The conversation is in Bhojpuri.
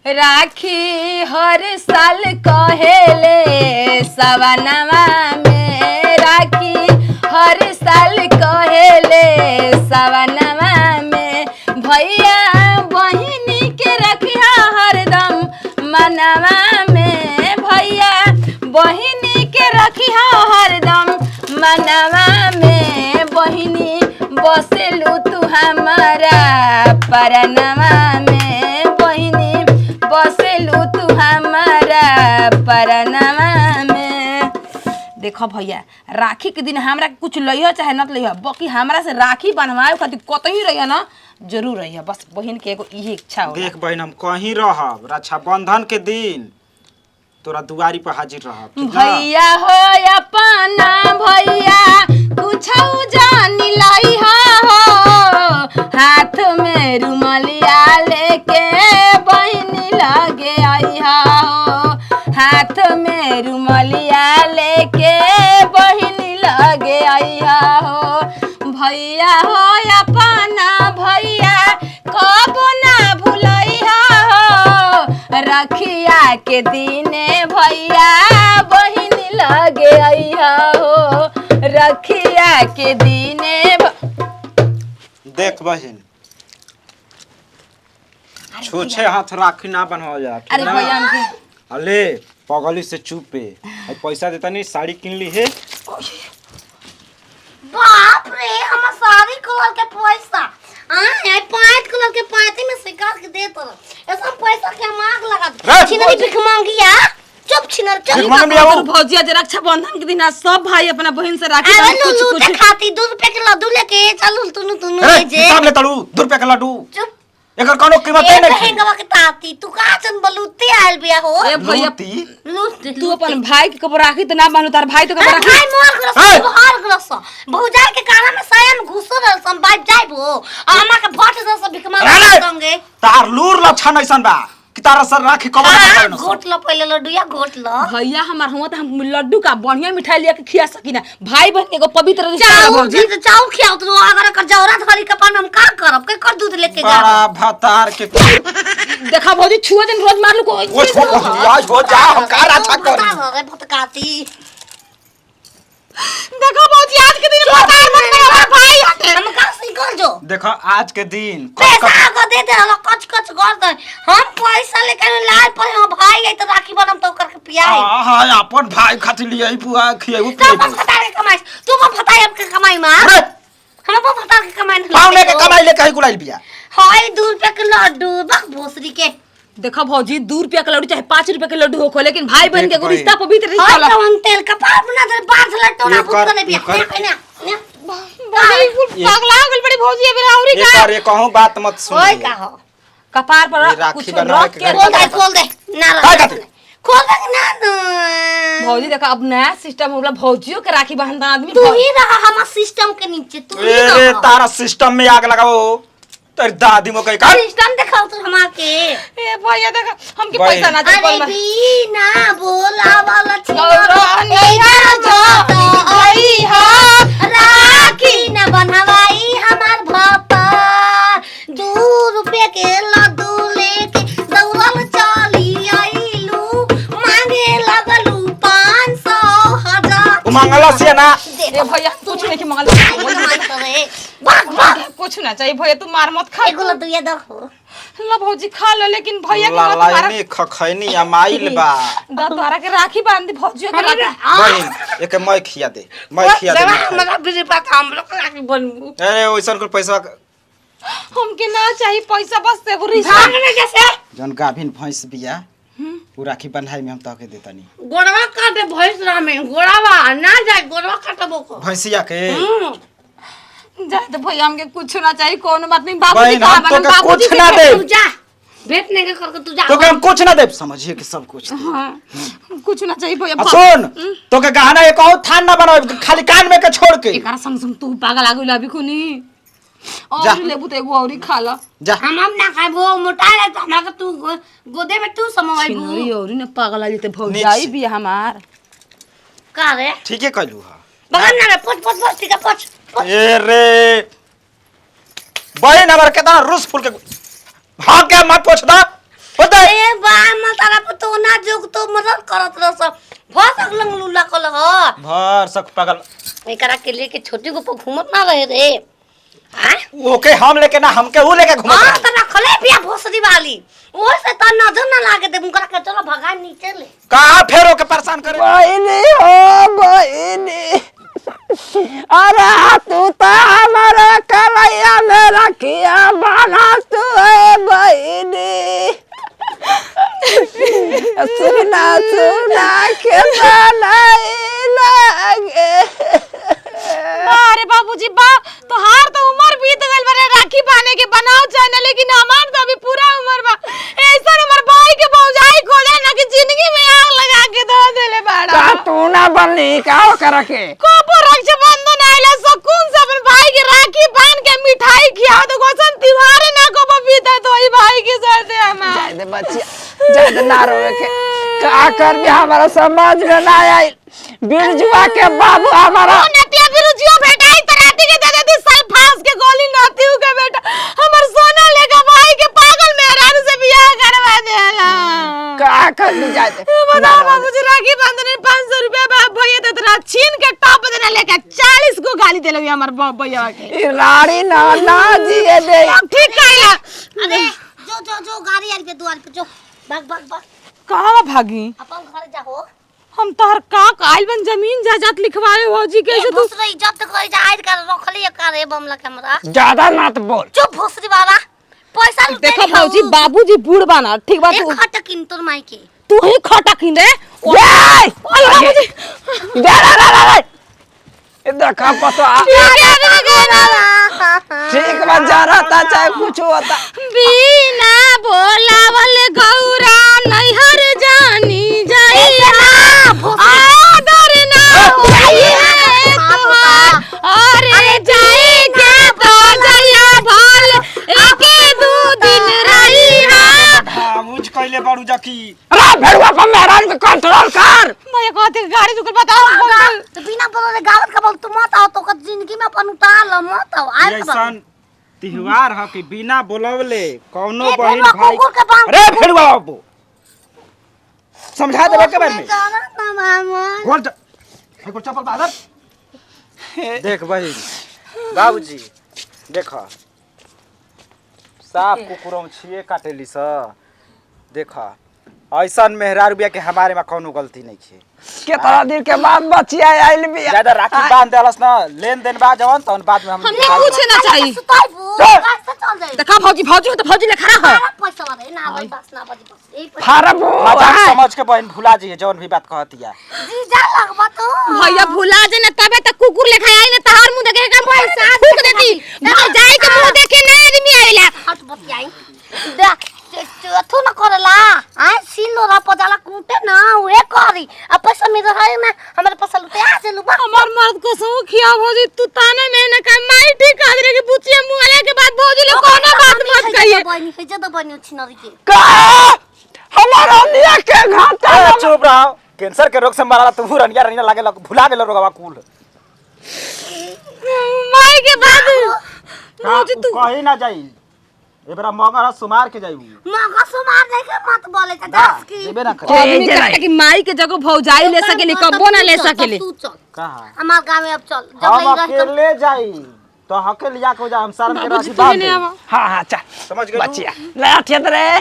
राखी हर साल कहेले सवनवा में, राखी हर साल कहेले सवनवा में, भैया बहिनी के रखिया हरदम मनवा में, भैया बहिनी के रखिया हरदम मनवा में, बहिनी बसेलू तू हमारा परनवा में, बहिनी बसेलू तू हमारा परनवा में। देखो भैया राखी के दिन हमरा कुछ लइह चाहे न लइह, बाकी हमरा से राखी बनवाए खातिर कतही रहिए ना जरूर रहिए, बस बहन के एगो इहे इच्छा हो। देख बहन हम कहीं रहब, रक्षाबंधन के दिन तोरा दुआरी पर हाजिर रहब। भैया हो अपना भैया कुछ जानी लाई हो, हाथ में रुमालिया लेके बहनी लगे आई हो, हाथ में रुमालिया लेके बहनी लगे आई हो। भैया हो अपना भैया कब ना भूलई हो, रखिया के दिने भैया बहनी लगे आई हो, रखिया के दिने देख बहन छूछे हाथ राखी ना बनवा जा। अरे भैया हमके अले पगली से चुपे पैसा देता नहीं साड़ी किन ली है। बाप रे हम सारी कलर के पैसा ये 5 कलर के पाती में सिकार के देत रह ऐसा पैसा के मांग लगा छिनरी भिख मांगिया चुप छिनर चल भौजिया जे रक्षाबंधन के दिन आज सब भाई अपना बहन से राखी बांध कुछ कुछ खाती 2 रुपए के लड्डू लेके चलू तुनु ले जे हिसाब ले तड़ू 2 रुपए का लड्डू चुप एकर कोनो कीमत नहीं है। हेंगवा के ताती तू का चन बलूती आइल बिया हो ए भैया लूट तू अपन भाई के कपड़ा राखी त ना बांधू, तार भाई तो कपड़ा राखी भाई मोर ग्रस बाहर ग्रस बहुजा के काना में साया में घुसो रह सम बात जाइबो आमा के भट से भिख मांग संगे तार लूर लक्षण ऐसन बा कि तारा सर राखी कब ना घोट लो पहले लड्डूया घोट लो भैया हमार हुआ त हम लड्डू का बढ़िया मिठाई लेके खिया सकीना, भाई बहन के एगो पवित्र रिश्ता भौजी चाउ खियाओ तो अगर कर जौरा धरी कपाल में हम का करब के कर दूध लेके जा बड़ा भतार के देखा भौजी छुआ दिन रोज मार लो को वो छोड़ आज हो जा हम का अच्छा करी अरे भटकाती देखो भौजी आज के दिन पता है मत मेरा भाई हटे हम का सिकल जो देखो आज के दिन पैसा को दे दे हलो कच कच कर दे हम पैसा लेके लाल पर हम भाई है तो राखी बनम तो करके पिया है हां अपन भाई खातिर लिए ही पुआ खियाऊ तो बस फटा के कमाई तू को फटा है के कमाई मां हम को फटा के कमाई पावने के कमाई ले कहीं गुलाइल बिया हाय 2 रुपए के लड्डू बक भोसरी के देखो भौजी 2 रुपया का लड्डू चाहे 5 रुपया के लड्डू हो, लेकिन भाई बहन के रिश्ता पवित्र रिश्ता होला। हम तेल का पाप ना दे 5 लट्टोना भूत ने बिया पागला हो गइल बड़ी भौजी अबे औरी का एक कहूं बात मत सुन ओए का हो कपार पर कुछ रख के खोल दे ना खोल दे ना भौजी देखो अब नया सिस्टम हो गया, भौजियों के राखी बांधता आदमी तू ही रहा हमारा सिस्टम के नीचे तू ही अरे तारा सिस्टम में आग लगाओ तेरी दादी मो कहीं का सिस्टम दिखाओ तू हमार के ए भैया देखो हमके पैसा ना दे अरे भी ना बोला वाला छोरा नैया जो आई हा राखी न बनवाई हमार भापा 2 रुपए के लड्डू लेके दौड़ल चली आइलू मांगे लगलू 500 1000 मंगला से ना ए भैया कुछ नहीं के मंगल भाग भाग कुछ ना चाहिए भैया तू मार मत खा एगो लड्डू ये दो ला भौजी खा ले, लेकिन भैया के मत लाला में खखैनी या माइल बा द्वारा के राखी बांध दी भौजियों के लगा बहन एक मैं खिया दे मैं खिया दे हमरा बिजली बात हम लोग राखी बनबू अरे ओइसन को पैसा हमके ना चाहिए पैसा, बस से वो रिश्ता भागने कैसे जन गाभिन भैंस बिया उ राखी बंधाई में हम तके देतानी गोड़वा काटे भैंस रहा में गोड़वा ना जाए गोड़वा काटबो को भैंसिया के जाए तो भैया हमके कुछ ना चाहिए, कोनो बात नहीं बाबू जी बहन हम तो के कुछ ना दे तू जा भेटने के करके तू जा तो के हम कुछ ना दे समझिए कि सब कुछ दे। हां कुछ ना चाहिए भैया सुन तो के गहना एक और थान ना बनाओ खाली कान में के छोड़ के एकरा संग संग तू पागल आगु लाबी खुनी और लेबू तो एगो औरी खा ला जा हम ना खाबो मोटा है तो हमरा के तू गोदे में तू समवाइबू छिनरी औरी ने पागल आ जते भौजाई भी हमार का रे ठीक है कहलू हां बगन ना पोछ पोछ पोछ ठीक है पोछ ए रे बहन हमार केतना रूस फूल के हाँ क्या मत पूछदा होता ए जोग तो मदद करत रह सब भसक लंगलुला कल ह भर सक पागल एकरा के लेके छोटी को घूमत ना रहे रे हां ओके हम लेके ना हमके वो लेके घुमा हां त रखले बिया भोसरी वाली ओ से त नजर ना लागे दे मुकरा के चलो भगा नीचे ले कहां फेरो के परेशान करे बहिनी हो बहिनी अरे तू तो हमारा कलैया में रखिया बाना तू है बहिनी सुना सुना के नहीं लगे अरे बाबूजी बा तोहार तो उम्र बीत गइल बारे राखी बांधे के बनाओ चाहे लेकिन हमार तो अभी पूरा उम्र बा ऐसा हमर भाई के भौजाई खोले ना कि जिंदगी में आग लगा के दे देले बाड़ा का तू ना बनली का कर के कोपो रक्षाबंधन आइला सुकून से अपन भाई के राखी बांध के मिठाई खिया तो गोसन त्योहार ना को बीता तो ई भाई के साथ हमार जाय दे बच्चिया जाय दे ना रोवे के का कर भी हमारा समझ में ना आई बिरजुआ के बाबू हमारा नतिया बिरजुआ बेटा ई तराती के दे देती साल फांस के गोली नतियू के बेटा हमर सोना लेगा भाई के पागल मेहरारू से बियाह करवा देला का कर भी जाय दे बताओ बाबूजी राखी बांधने 500 रुपया बाप भैया देतरा छीन के टॉप देना लेके 40 को गाली देलगी हमर बाप भैया के ई लाड़ी ना ना जिए दे ठीक कहला अरे जो गाड़ी आइल पे द्वार पे जो भाग भाग भाग कहां भागी अपन घर जाओ हम तोहर का काइल बन जमीन जायदाद लिखवाए हो जी कैसे तू दूसरे इज्जत करे जा आइल कर रखली करे बमला कैमरा ज्यादा मत बोल चुप भोसरी वाला पैसा लुटे देखो भौजी बाबूजी बूढ़ बना ठीक बात एक खट किन तोर माई के तू ही खटा किन रे जय ओए बाबूजी रे इधर का पता ठीक बा जा रहा था चाहे कुछ होता बिना बोलावल गौरा नैहर जानी जाइया आदर ना होई है तोहार अरे जाएगा तो जया भल एके दो दिन रही मुझ कहले बाड़ू जाकी अरे भेड़वा पर मेहरान के कंट्रोल कर मैं कहते गाड़ी दुकान बताओ तो बिना बोले गावत का बोल तू मत आओ तो का जिंदगी में अपन उतार ल मत आओ आइल का ऐसन त्योहार ह कि बिना बुलावले कौनो ए, बहिन भेड़वा भाई कुकुर के बांध- अरे भेड़वा बाबू समझा देबे के बारे में जाना ना मामा गोल फेंको चप्पल बादर देख बहिन बाबूजी देखो साफ कुकुरों छिए काटेली स देखो ऐसन मेहरारू बिया के हमारे में कोनो गलती नहीं है कितना दिन के बाद बचिया आइल भी ज्यादा राखी बांध देलस ना लेन देन बा जवन तवन बाद में हम हमने पूछे ना चाहिए सुताई बू रास्ता चल जाए देखा भौजी भौजी तो भौजी ले खड़ा हो पैसा वाले ना भाई बस ना बस ए फारम मजाक समझ के बहन भुला जी जवन भी बात कहतिया जी जा लगबा तो भैया भुला जे न तबे तक कुकुर लेखा आई न तहार मुंह देखे का पैसा फूक देती जाई के मुंह देखे ना आदमी आइला हट बतियाई दा अथु न करला आय सिलो रा पजाला कूटे ना उहे करी अब पैसा मेरे है ना हमारे पैसा लुटे आ चलू बा हमार मर्द को सो खिया भौजी तू ताने में न का माई ठीक कर रे के बुचिया मुंह आले के बाद भौजी ले कोनो बात मत कहिए बनी है जद बनी छिनरी के का हमारा लिया के घाटा चुप रहो कैंसर के रोग से मरला तू रनिया रनिया लागे भुला गेल रोगवा कुल माई के बाद भौजी तू कहीं ना जाई एबरा मगर सुमार के जाई मगा सुमार दे के मत बोले त दास की देबे ना कर आदमी कहता कि माई के जगह भौजाई ले सकेली कबो ना ले सकेली तू चल कहां हमार गांव में अब चल जब हम नहीं रह अकेले जाई तो हके लिया को जा हम शर्म के राशि बाबूजी तू बांध नहीं दे आवा हाँ हाँ चल समझ गए बचिया ले अठिया रे